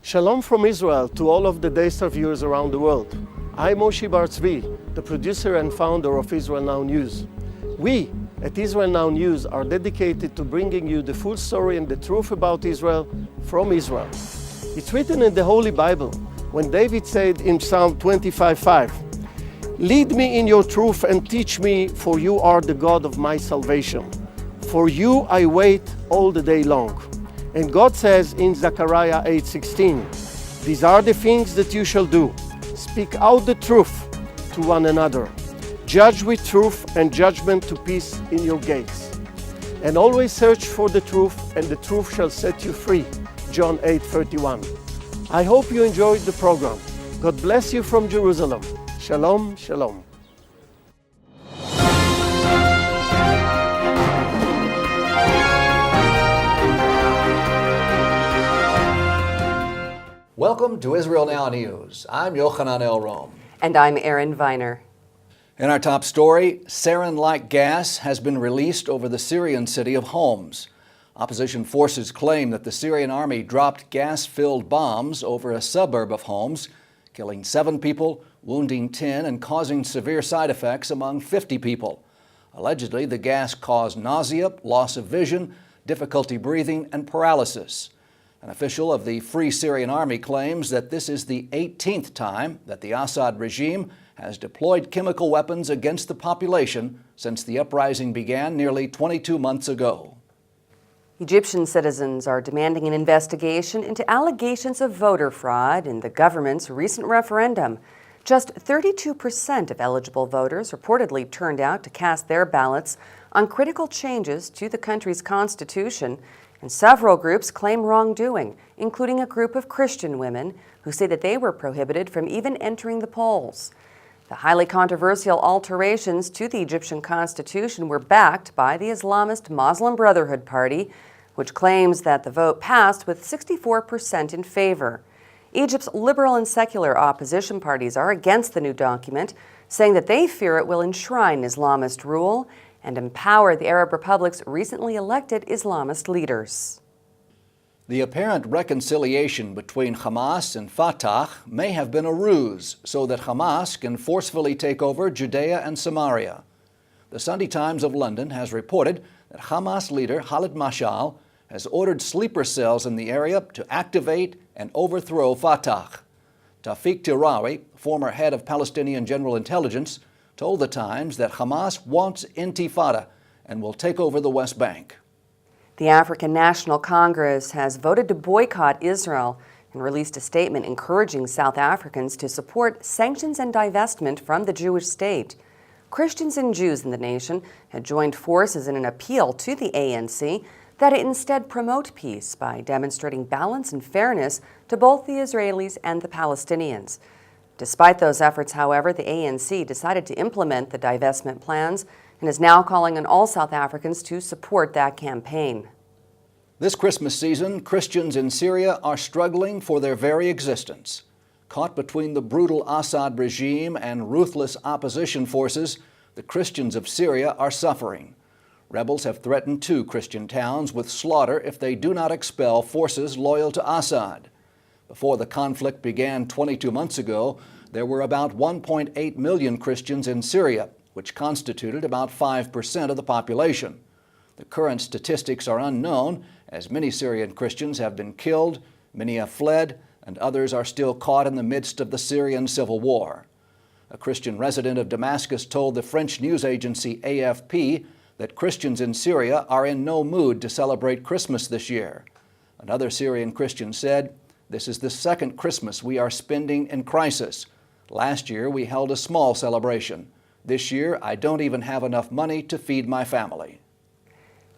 Shalom from Israel to all of the Daystar viewers around the world. I'm Moshe Bar Tzvi, the producer and founder of Israel Now News. We at Israel Now News are dedicated to bringing you the full story and the truth about Israel from Israel. It's written in the Holy Bible when David said in Psalm 25:5, "Lead me in your truth and teach me, for you are the God of my salvation. For you I wait all the day long." And God says in Zechariah 8:16, "These are the things that you shall do. Speak out the truth to one another. Judge with truth and judgment to peace in your gates. And always search for the truth, and the truth shall set you free." John 8:31. I hope you enjoyed the program. God bless you from Jerusalem. Shalom, shalom. Welcome to Israel Now News. I'm Yochanan El-Rom. And I'm Erin Viner. In our top story, sarin-like gas has been released over the Syrian city of Homs. Opposition forces claim that the Syrian army dropped gas-filled bombs over a suburb of Homs, killing 7 people, wounding 10, and causing severe side effects among 50 people. Allegedly, the gas caused nausea, loss of vision, difficulty breathing, and paralysis. An official of the Free Syrian Army claims that this is the 18th time that the Assad regime has deployed chemical weapons against the population since the uprising began nearly 22 months ago. Egyptian citizens are demanding an investigation into allegations of voter fraud in the government's recent referendum. Just 32% of eligible voters reportedly turned out to cast their ballots on critical changes to the country's constitution, and several groups claim wrongdoing, including a group of Christian women who say that they were prohibited from even entering the polls. The highly controversial alterations to the Egyptian constitution were backed by the Islamist Muslim Brotherhood Party, which claims that the vote passed with 64% in favor. Egypt's liberal and secular opposition parties are against the new document, saying that they fear it will enshrine Islamist rule and empower the Arab Republic's recently elected Islamist leaders. The apparent reconciliation between Hamas and Fatah may have been a ruse so that Hamas can forcefully take over Judea and Samaria. The Sunday Times of London has reported that Hamas leader Khalid Mashal has ordered sleeper cells in the area to activate and overthrow Fatah. Tawfiq Tirawi, former head of Palestinian General Intelligence, told the Times that Hamas wants intifada and will take over the West Bank. The African National Congress has voted to boycott Israel and released a statement encouraging South Africans to support sanctions and divestment from the Jewish state. Christians and Jews in the nation had joined forces in an appeal to the ANC that it instead promote peace by demonstrating balance and fairness to both the Israelis and the Palestinians. Despite those efforts, however, the ANC decided to implement the divestment plans and is now calling on all South Africans to support that campaign. This Christmas season, Christians in Syria are struggling for their very existence. Caught between the brutal Assad regime and ruthless opposition forces, the Christians of Syria are suffering. Rebels have threatened 2 Christian towns with slaughter if they do not expel forces loyal to Assad. Before the conflict began 22 months ago, there were about 1.8 million Christians in Syria, which constituted about 5% of the population. The current statistics are unknown, as many Syrian Christians have been killed, many have fled, and others are still caught in the midst of the Syrian civil war. A Christian resident of Damascus told the French news agency AFP that Christians in Syria are in no mood to celebrate Christmas this year. Another Syrian Christian said, "This is the second Christmas we are spending in crisis. Last year we held a small celebration. This year I don't even have enough money to feed my family."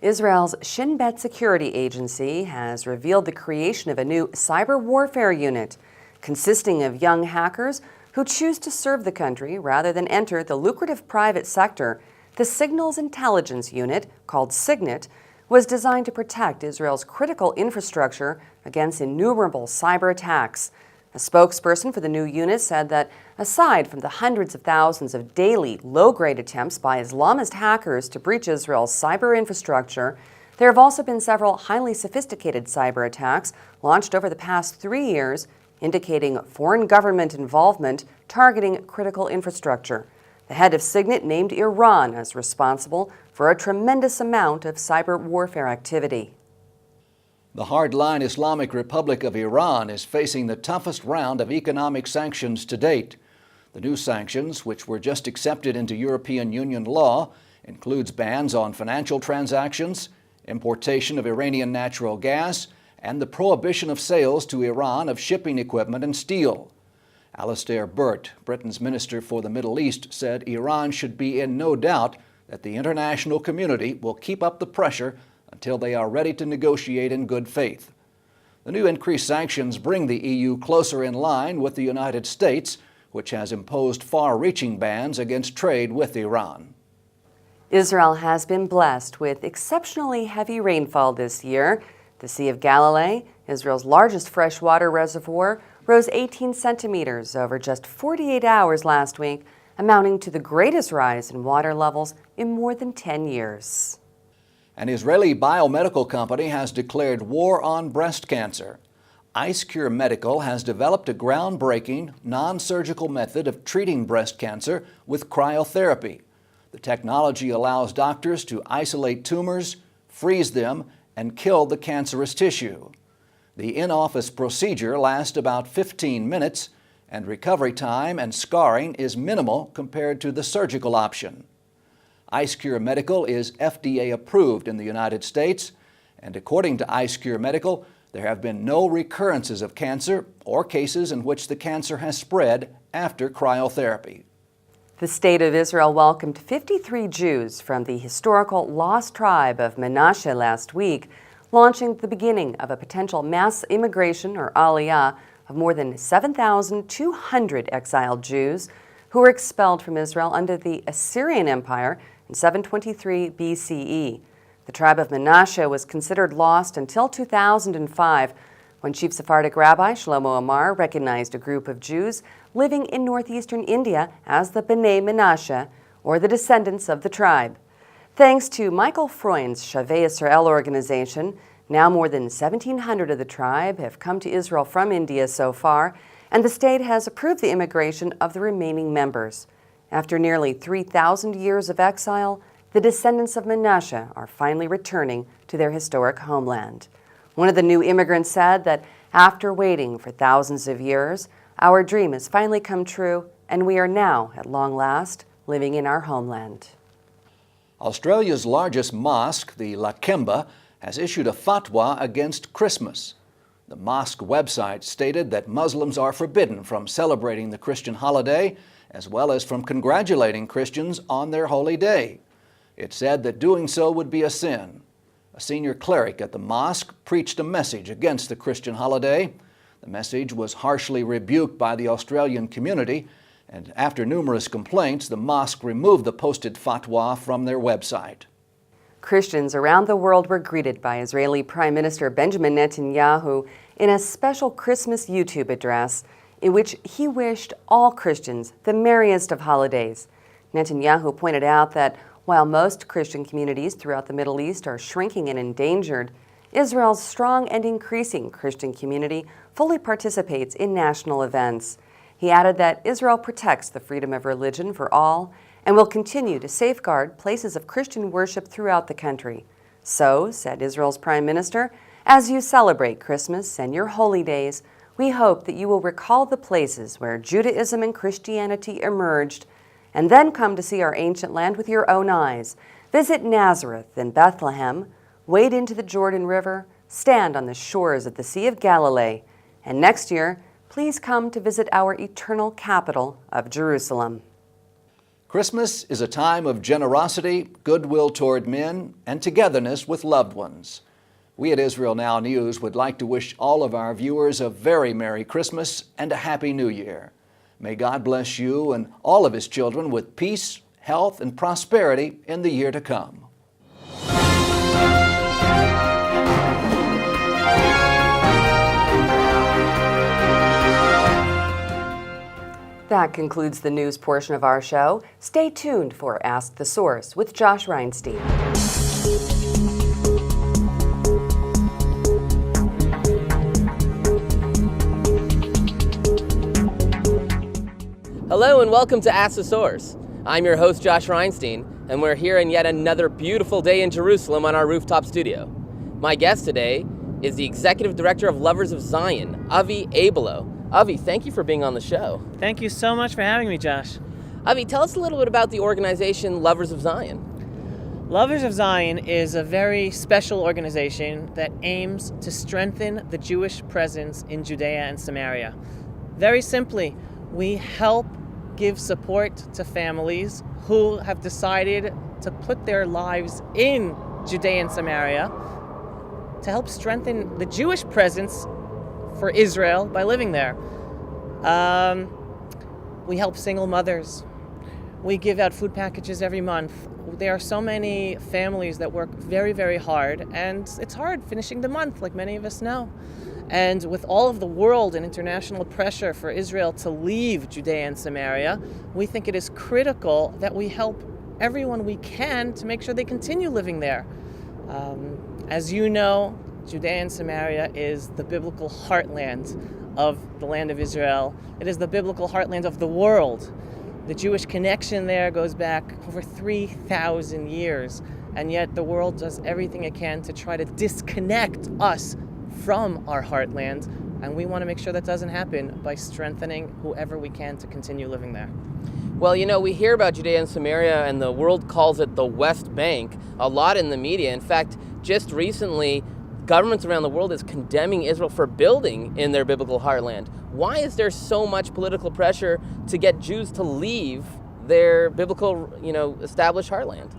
Israel's Shin Bet Security Agency has revealed the creation of a new cyber warfare unit consisting of young hackers who choose to serve the country rather than enter the lucrative private sector. The Signals Intelligence Unit, called Signet, was designed to protect Israel's critical infrastructure against innumerable cyber attacks. A spokesperson for the new unit said that aside from the hundreds of thousands of daily low-grade attempts by Islamist hackers to breach Israel's cyber infrastructure, There have also been several highly sophisticated cyber attacks launched over the past 3 years, indicating foreign government involvement targeting critical infrastructure. The head of Signet named Iran as responsible for a tremendous amount of cyber warfare activity. The hardline Islamic Republic of Iran is facing the toughest round of economic sanctions to date. The new sanctions, which were just accepted into European Union law, includes bans on financial transactions, importation of Iranian natural gas, and the prohibition of sales to Iran of shipping equipment and steel. Alastair Burt, Britain's Minister for the Middle East, said Iran should be in no doubt that the international community will keep up the pressure until they are ready to negotiate in good faith. The new increased sanctions bring the EU closer in line with the United States, which has imposed far-reaching bans against trade with Iran. Israel has been blessed with exceptionally heavy rainfall this year. The Sea of Galilee, Israel's largest freshwater reservoir, rose 18 centimeters over just 48 hours last week, amounting to the greatest rise in water levels in more than 10 years. An Israeli biomedical company has declared war on breast cancer. IceCure Medical has developed a groundbreaking, non-surgical method of treating breast cancer with cryotherapy. The technology allows doctors to isolate tumors, freeze them, and kill the cancerous tissue. The in-office procedure lasts about 15 minutes, and recovery time and scarring is minimal compared to the surgical option. IceCure Medical is FDA approved in the United States, and according to IceCure Medical, there have been no recurrences of cancer or cases in which the cancer has spread after cryotherapy. The State of Israel welcomed 53 Jews from the historical lost tribe of Menashe last week, launching the beginning of a potential mass immigration, or aliyah, of more than 7,200 exiled Jews who were expelled from Israel under the Assyrian Empire in 723 BCE. The tribe of Menashe was considered lost until 2005, when Chief Sephardic Rabbi Shlomo Amar recognized a group of Jews living in northeastern India as the B'nai Menashe, or the descendants of the tribe. Thanks to Michael Freund's Shavei Yisrael organization, now more than 1,700 of the tribe have come to Israel from India so far, and the state has approved the immigration of the remaining members. After nearly 3,000 years of exile, the descendants of Menashe are finally returning to their historic homeland. One of the new immigrants said that after waiting for thousands of years, our dream has finally come true, and we are now, at long last, living in our homeland. Australia's largest mosque, the Lakemba, has issued a fatwa against Christmas. The mosque website stated that Muslims are forbidden from celebrating the Christian holiday, as well as from congratulating Christians on their holy day. It said that doing so would be a sin. A senior cleric at the mosque preached a message against the Christian holiday. The message was harshly rebuked by the Australian community, and after numerous complaints, the mosque removed the posted fatwa from their website. Christians around the world were greeted by Israeli Prime Minister Benjamin Netanyahu in a special Christmas YouTube address in which he wished all Christians the merriest of holidays. Netanyahu pointed out that while most Christian communities throughout the Middle East are shrinking and endangered, Israel's strong and increasing Christian community fully participates in national events. He added that Israel protects the freedom of religion for all and will continue to safeguard places of Christian worship throughout the country. So, said Israel's Prime Minister, as you celebrate Christmas and your holy days, we hope that you will recall the places where Judaism and Christianity emerged, and then come to see our ancient land with your own eyes. Visit Nazareth and Bethlehem, wade into the Jordan River, stand on the shores of the Sea of Galilee, and next year, please come to visit our eternal capital of Jerusalem. Christmas is a time of generosity, goodwill toward men, and togetherness with loved ones. We at Israel Now News would like to wish all of our viewers a very Merry Christmas and a Happy New Year. May God bless you and all of His children with peace, health, and prosperity in the year to come. That concludes the news portion of our show. Stay tuned for Ask the Source with Josh Reinstein. Hello and welcome to Ask the Source. I'm your host Josh Reinstein, and we're here in yet another beautiful day in Jerusalem on our rooftop studio. My guest today is the Executive Director of Lovers of Zion, Avi Abelo. Avi, thank you for being on the show. Thank you so much for having me, Josh. Avi, tell us a little bit about the organization Lovers of Zion. Lovers of Zion is a very special organization that aims to strengthen the Jewish presence in Judea and Samaria. Very simply, we help give support to families who have decided to put their lives in Judea and Samaria to help strengthen the Jewish presence for Israel by living there. We help single mothers. We give out food packages every month. There are so many families that work very, very hard, and it's hard finishing the month, like many of us know. And with all of the world and international pressure for Israel to leave Judea and Samaria, we think it is critical that we help everyone we can to make sure they continue living there. As you know, Judea and Samaria is the biblical heartland of the land of Israel. It is the biblical heartland of the world. The Jewish connection there goes back over 3,000 years, and yet the world does everything it can to try to disconnect us from our heartland, and we want to make sure that doesn't happen by strengthening whoever we can to continue living there. Well, you know, we hear about Judea and Samaria, and the world calls it the West Bank a lot in the media. In fact, just recently, governments around the world is condemning Israel for building in their biblical heartland. Why is there so much political pressure to get Jews to leave their biblical, established heartland?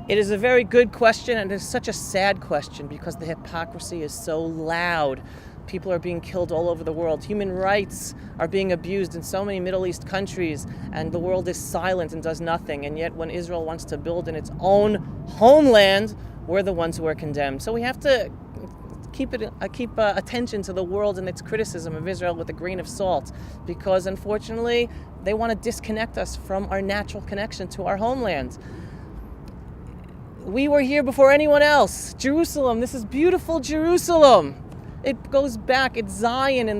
It is a very good question, and it is such a sad question because the hypocrisy is so loud. People are being killed all over the world. Human rights are being abused in so many Middle East countries, and the world is silent and does nothing. And yet when Israel wants to build in its own homeland, we're the ones who are condemned. So we have to keep attention to the world and its criticism of Israel with a grain of salt, because unfortunately they want to disconnect us from our natural connection to our homeland. We were here before anyone else. Jerusalem, this is beautiful Jerusalem. It goes back, it's Zion in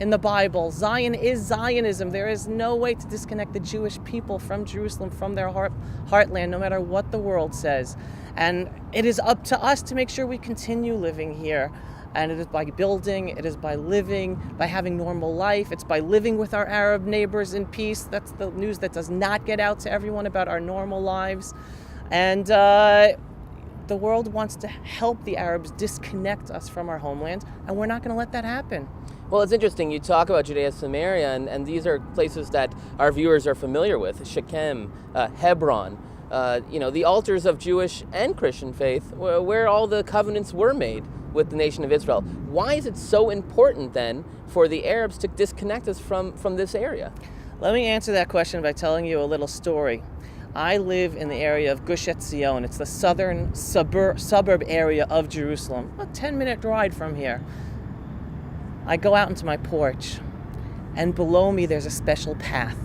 the Bible. Zion is Zionism. There is no way to disconnect the Jewish people from Jerusalem, from their heartland, no matter what the world says. And it is up to us to make sure we continue living here. And it is by building, it is by living, by having normal life. It's by living with our Arab neighbors in peace. That's the news that does not get out to everyone about our normal lives. And the world wants to help the Arabs disconnect us from our homeland, and we're not going to let that happen. Well, it's interesting. You talk about Judea and Samaria, and these are places that our viewers are familiar with. Shechem, Hebron, the altars of Jewish and Christian faith, where all the covenants were made with the nation of Israel. Why is it so important then for the Arabs to disconnect us from this area? Let me answer that question by telling you a little story. I live in the area of Gush Etzion. It's the southern suburb area of Jerusalem, a 10-minute ride from here. I go out into my porch, and below me there's a special path.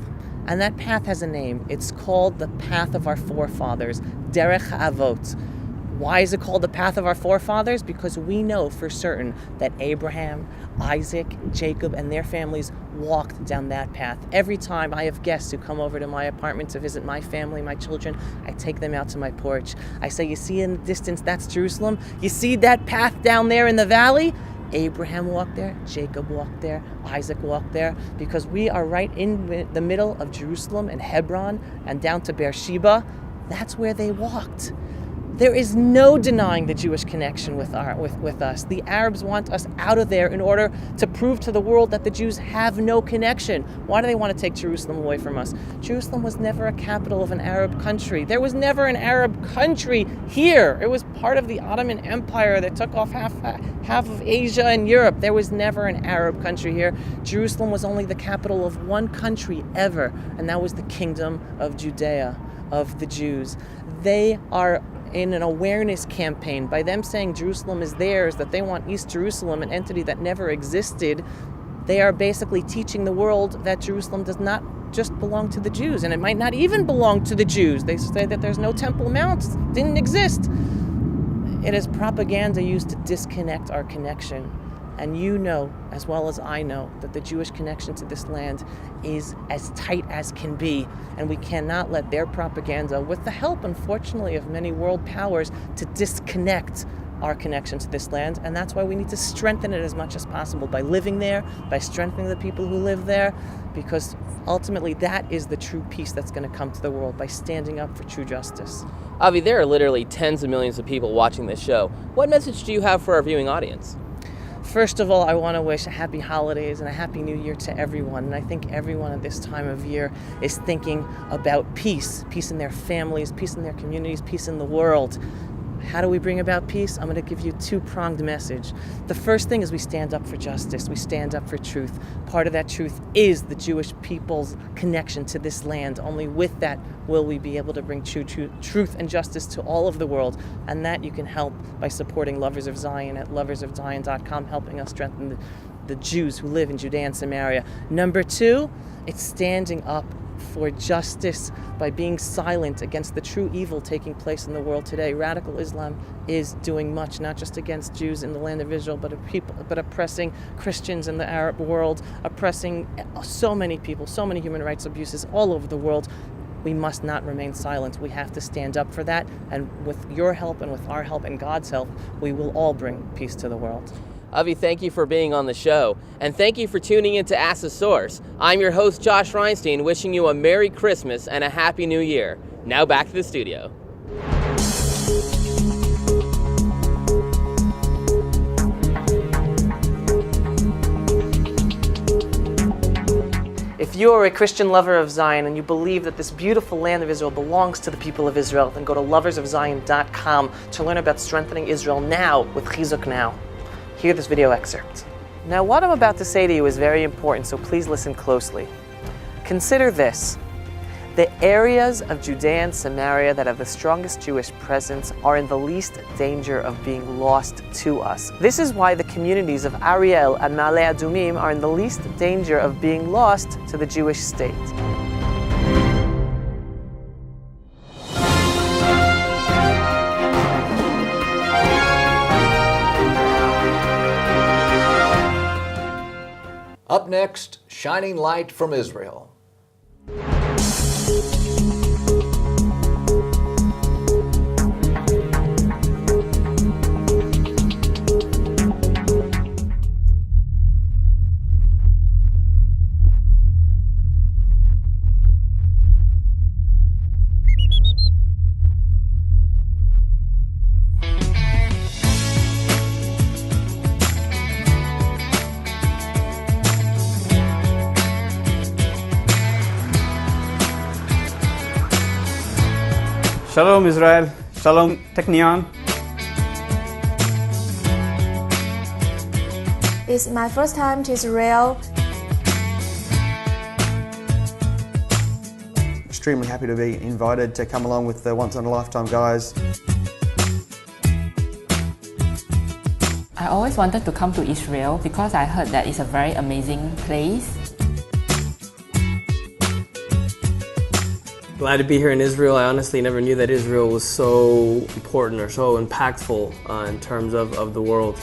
And that path has a name. It's called the Path of Our Forefathers, Derech Avot. Why is it called the Path of Our Forefathers? Because we know for certain that Abraham, Isaac, Jacob, and their families walked down that path. Every time I have guests who come over to my apartment to visit my family, my children, I take them out to my porch. I say, you see in the distance, that's Jerusalem? You see that path down there in the valley? Abraham walked there, Jacob walked there, Isaac walked there, because we are right in the middle of Jerusalem and Hebron and down to Beersheba. That's where they walked. There is no denying the Jewish connection with us. The Arabs want us out of there in order to prove to the world that the Jews have no connection. Why do they want to take Jerusalem away from us? Jerusalem was never a capital of an Arab country. There was never an Arab country here. It was part of the Ottoman Empire that took off half of Asia and Europe. There was never an Arab country here. Jerusalem was only the capital of one country ever, and that was the Kingdom of Judea, of the Jews. They are in an awareness campaign. By them saying Jerusalem is theirs, that they want East Jerusalem, an entity that never existed, they are basically teaching the world that Jerusalem does not just belong to the Jews, and it might not even belong to the Jews. They say that there's no Temple Mount, didn't exist. It is propaganda used to disconnect our connection. And you know, as well as I know, that the Jewish connection to this land is as tight as can be. And we cannot let their propaganda, with the help, unfortunately, of many world powers, to disconnect our connection to this land. And that's why we need to strengthen it as much as possible by living there, by strengthening the people who live there, because ultimately that is the true peace that's going to come to the world, by standing up for true justice. Avi, there are literally tens of millions of people watching this show. What message do you have for our viewing audience? First of all, I want to wish happy holidays and a happy new year to everyone. And I think everyone at this time of year is thinking about peace, peace in their families, peace in their communities, peace in the world. How do we bring about peace? I'm going to give you a two-pronged message. The first thing is we stand up for justice. We stand up for truth. Part of that truth is the Jewish people's connection to this land. Only with that will we be able to bring truth and justice to all of the world. And that you can help by supporting Lovers of Zion at loversofzion.com, helping us strengthen the Jews who live in Judea and Samaria. Number two, it's standing up for justice by being silent against the true evil taking place in the world today. Radical Islam is doing much, not just against Jews in the land of Israel, but oppressing Christians in the Arab world, oppressing so many people, so many human rights abuses all over the world. We must not remain silent. We have to stand up for that, and with your help and with our help and God's help, we will all bring peace to the world. Avi, thank you for being on the show, and thank you for tuning in to Ask the Source. I'm your host, Josh Reinstein, wishing you a Merry Christmas and a Happy New Year. Now back to the studio. If you are a Christian lover of Zion and you believe that this beautiful land of Israel belongs to the people of Israel, then go to loversofzion.com to learn about strengthening Israel now with Chizuk Now. Hear this video excerpt. Now, what I'm about to say to you is very important, so please listen closely. Consider this. The areas of Judea and Samaria that have the strongest Jewish presence are in the least danger of being lost to us. This is why the communities of Ariel and Ma'ale Adumim are in the least danger of being lost to the Jewish state. Up next, Shining Light from Israel. Shalom Israel, Shalom Technion. It's my first time to Israel. Extremely happy to be invited to come along with the Once in a Lifetime guys. I always wanted to come to Israel because I heard that it's a very amazing place. Glad to be here in Israel. I honestly never knew that Israel was so important or so impactful in terms of the world.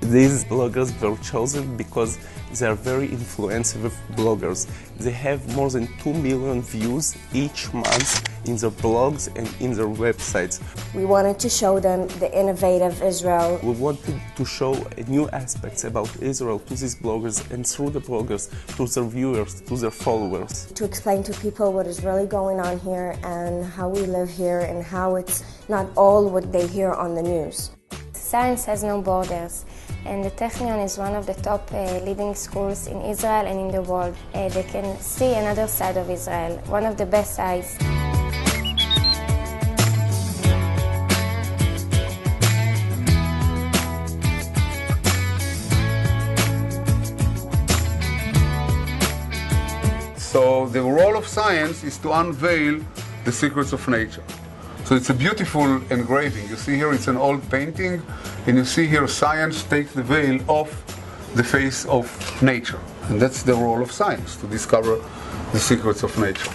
These bloggers were chosen because they are very influential bloggers. They have more than 2 million views each month in their blogs and in their websites. We wanted to show them the innovative Israel. We wanted to show new aspects about Israel to these bloggers and through the bloggers to their viewers, to their followers. To explain to people what is really going on here and how we live here and how it's not all what they hear on the news. Science has no borders, and the Technion is one of the top leading schools in Israel and in the world. They can see another side of Israel, one of the best sides. So the role of science is to unveil the secrets of nature. So it's a beautiful engraving. You see here it's an old painting, and you see here science takes the veil off the face of nature. And that's the role of science, to discover the secrets of nature.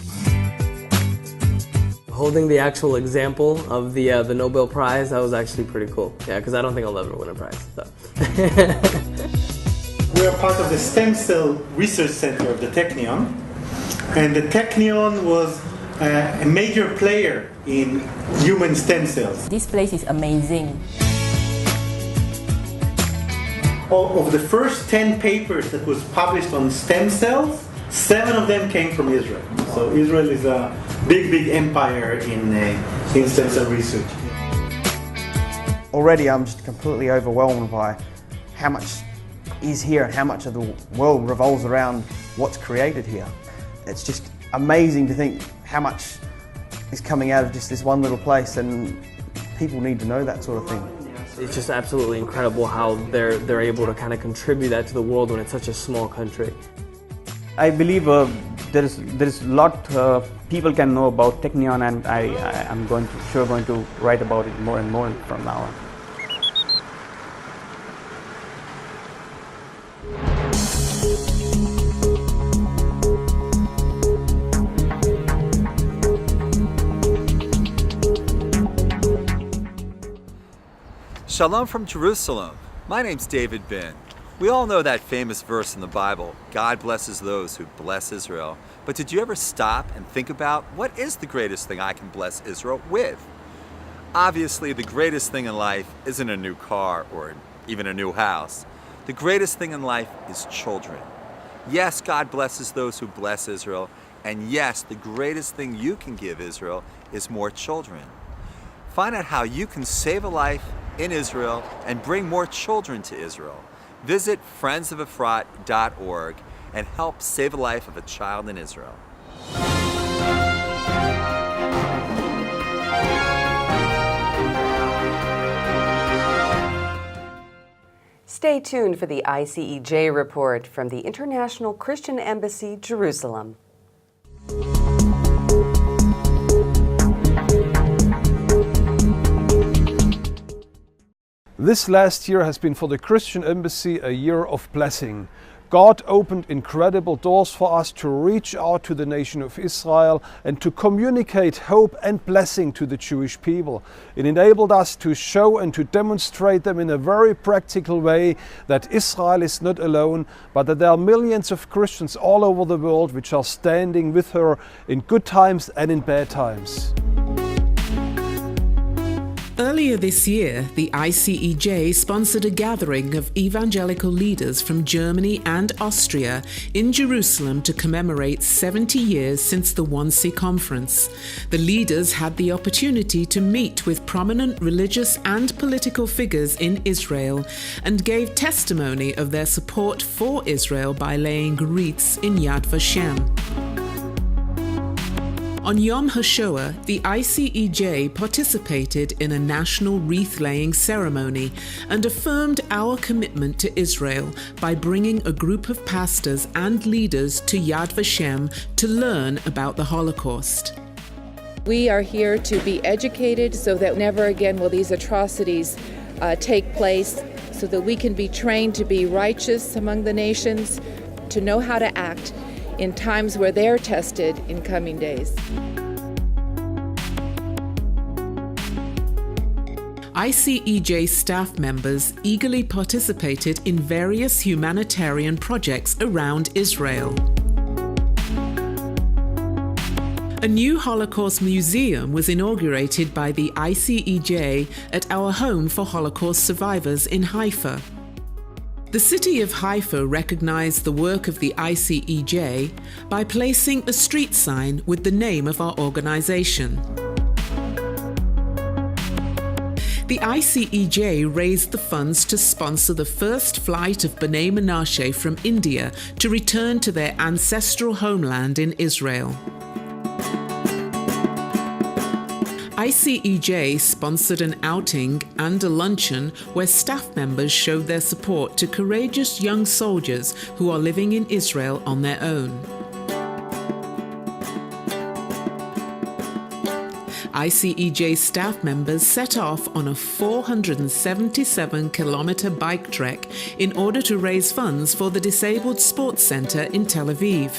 Holding the actual example of the Nobel Prize, that was actually pretty cool. Yeah, because I don't think I'll ever win a prize. So. We are part of the Stem Cell Research Center of the Technion, and the Technion was a major player in human stem cells. This place is amazing. Of the first 10 papers that was published on stem cells, 7 of them came from Israel. So Israel is a big empire in stem cell research. Already I'm just completely overwhelmed by how much is here and how much of the world revolves around what's created here. It's just amazing to think how much is coming out of just this one little place, and people need to know that sort of thing. It's just absolutely incredible how they're able to kind of contribute that to the world when it's such a small country. I believe there is a lot people can know about Technion, and I'm going to write about it more and more from now on. Shalom from Jerusalem. My name's David Bin. We all know that famous verse in the Bible, God blesses those who bless Israel. But did you ever stop and think about what is the greatest thing I can bless Israel with? Obviously, the greatest thing in life isn't a new car or even a new house. The greatest thing in life is children. Yes, God blesses those who bless Israel. And yes, the greatest thing you can give Israel is more children. Find out how you can save a life in Israel and bring more children to Israel. Visit friendsofefrat.org and help save a life of a child in Israel. Stay tuned for the ICEJ report from the International Christian Embassy, Jerusalem. This last year has been for the Christian Embassy a year of blessing. God opened incredible doors for us to reach out to the nation of Israel and to communicate hope and blessing to the Jewish people. It enabled us to show and to demonstrate them in a very practical way that Israel is not alone, but that there are millions of Christians all over the world which are standing with her in good times and in bad times. Earlier this year, the ICEJ sponsored a gathering of evangelical leaders from Germany and Austria in Jerusalem to commemorate 70 years since the Wannsee Conference. The leaders had the opportunity to meet with prominent religious and political figures in Israel and gave testimony of their support for Israel by laying wreaths in Yad Vashem. On Yom HaShoah, the ICEJ participated in a national wreath-laying ceremony and affirmed our commitment to Israel by bringing a group of pastors and leaders to Yad Vashem to learn about the Holocaust. We are here to be educated so that never again will these atrocities take place, so that we can be trained to be righteous among the nations, to know how to act in times where they're tested in coming days. ICEJ staff members eagerly participated in various humanitarian projects around Israel. A new Holocaust museum was inaugurated by the ICEJ at our home for Holocaust survivors in Haifa. The city of Haifa recognized the work of the ICEJ by placing a street sign with the name of our organization. The ICEJ raised the funds to sponsor the first flight of B'nai Menashe from India to return to their ancestral homeland in Israel. ICEJ sponsored an outing and a luncheon where staff members showed their support to courageous young soldiers who are living in Israel on their own. ICEJ staff members set off on a 477-kilometer bike trek in order to raise funds for the Disabled Sports Center in Tel Aviv.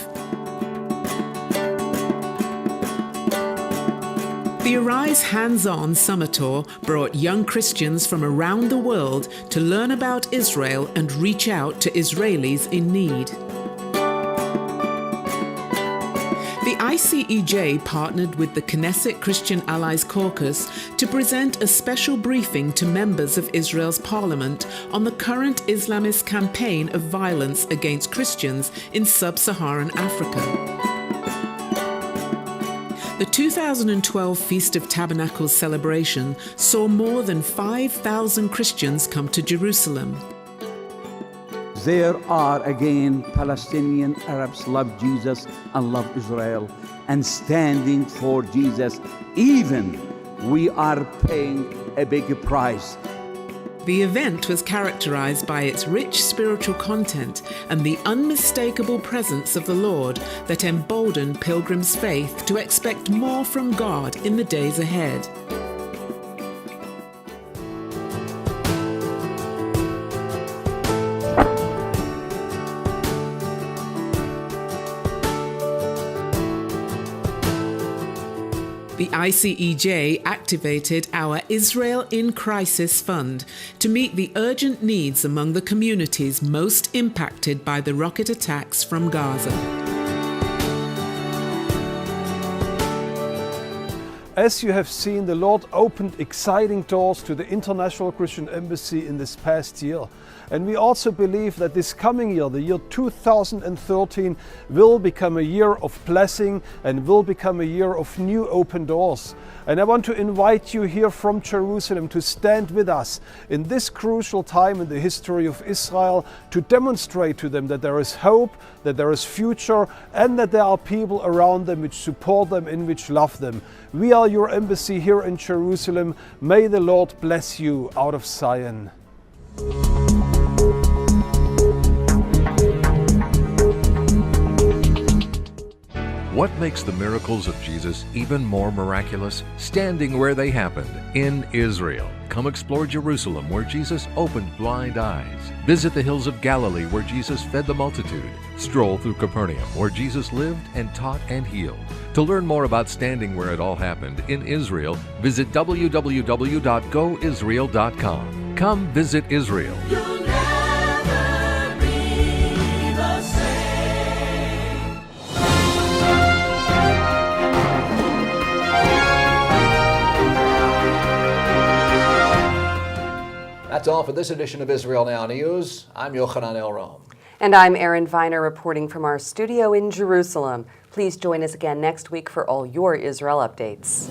The Arise Hands-On Summer Tour brought young Christians from around the world to learn about Israel and reach out to Israelis in need. The ICEJ partnered with the Knesset Christian Allies Caucus to present a special briefing to members of Israel's parliament on the current Islamist campaign of violence against Christians in sub-Saharan Africa. The 2012 Feast of Tabernacles celebration saw more than 5,000 Christians come to Jerusalem. There are again Palestinian Arabs love Jesus and love Israel and standing for Jesus, even we are paying a big price. The event was characterized by its rich spiritual content and the unmistakable presence of the Lord that emboldened pilgrims' faith to expect more from God in the days ahead. The ICEJ activated our Israel in Crisis Fund to meet the urgent needs among the communities most impacted by the rocket attacks from Gaza. As you have seen, the Lord opened exciting doors to the International Christian Embassy in this past year. And we also believe that this coming year, the year 2013, will become a year of blessing and will become a year of new open doors. And I want to invite you here from Jerusalem to stand with us in this crucial time in the history of Israel to demonstrate to them that there is hope, that there is future, and that there are people around them which support them and which love them. We are your embassy here in Jerusalem. May the Lord bless you out of Zion. What makes the miracles of Jesus even more miraculous? Standing where they happened, in Israel. Come explore Jerusalem, where Jesus opened blind eyes. Visit the hills of Galilee, where Jesus fed the multitude. Stroll through Capernaum, where Jesus lived and taught and healed. To learn more about standing where it all happened in Israel, visit www.goisrael.com. Come visit Israel. That's all for this edition of Israel Now News. I'm Yochanan Elrom. And I'm Erin Viner reporting from our studio in Jerusalem. Please join us again next week for all your Israel updates.